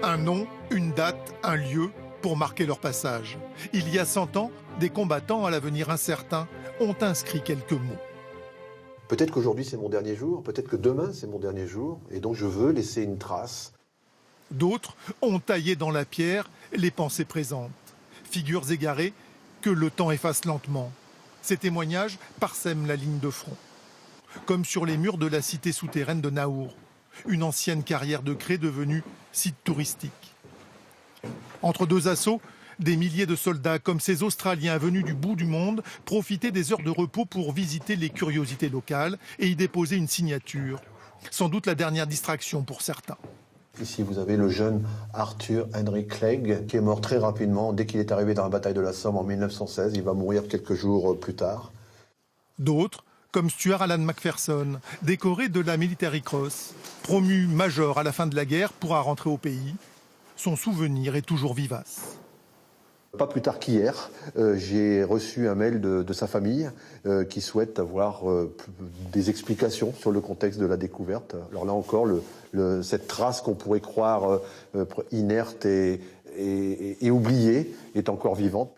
Un nom, une date, un lieu pour marquer leur passage. Il y a 100 ans, des combattants à l'avenir incertain ont inscrit quelques mots. Peut-être qu'aujourd'hui c'est mon dernier jour, peut-être que demain c'est mon dernier jour, et donc je veux laisser une trace. D'autres ont taillé dans la pierre les pensées présentes, figures égarées que le temps efface lentement. Ces témoignages parsèment la ligne de front. Comme sur les murs de la cité souterraine de Naour, une ancienne carrière de craie devenue site touristique. Entre deux assauts, des milliers de soldats comme ces Australiens venus du bout du monde profitaient des heures de repos pour visiter les curiosités locales et y déposer une signature. Sans doute la dernière distraction pour certains. Ici vous avez le jeune Arthur Henry Clegg qui est mort très rapidement dès qu'il est arrivé dans la bataille de la Somme en 1916. Il va mourir quelques jours plus tard. D'autres, comme Stuart Alan Macpherson, décoré de la Military Cross, promu major à la fin de la guerre, pourra rentrer au pays. Son souvenir est toujours vivace. Pas plus tard qu'hier, j'ai reçu un mail de sa famille qui souhaite avoir des explications sur le contexte de la découverte. Alors là encore, cette trace qu'on pourrait croire inerte et oubliée est encore vivante.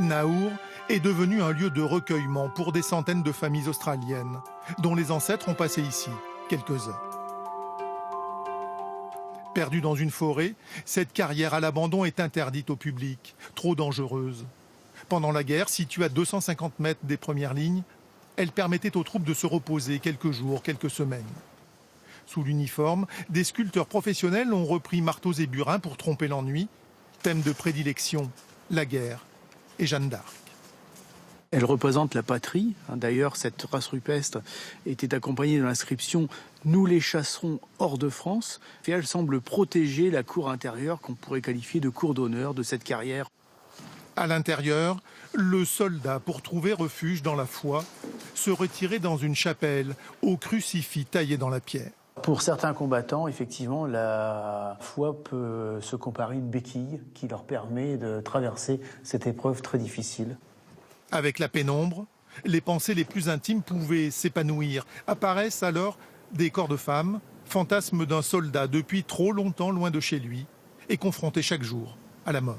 Naour est devenu un lieu de recueillement pour des centaines de familles australiennes, dont les ancêtres ont passé ici quelques heures. Perdue dans une forêt, cette carrière à l'abandon est interdite au public, trop dangereuse. Pendant la guerre, située à 250 mètres des premières lignes, elle permettait aux troupes de se reposer quelques jours, quelques semaines. Sous l'uniforme, des sculpteurs professionnels ont repris marteaux et burins pour tromper l'ennui. Thème de prédilection, la guerre et Jeanne d'Arc. Elle représente la patrie. D'ailleurs, cette race rupestre était accompagnée de l'inscription « Nous les chasserons hors de France ». Et elle semble protéger la cour intérieure qu'on pourrait qualifier de cour d'honneur de cette carrière. À l'intérieur, le soldat, pour trouver refuge dans la foi, se retirait dans une chapelle au crucifix taillé dans la pierre. Pour certains combattants, effectivement, la foi peut se comparer à une béquille qui leur permet de traverser cette épreuve très difficile. Avec la pénombre, les pensées les plus intimes pouvaient s'épanouir. Apparaissent alors des corps de femmes, fantasmes d'un soldat depuis trop longtemps loin de chez lui et confronté chaque jour à la mort.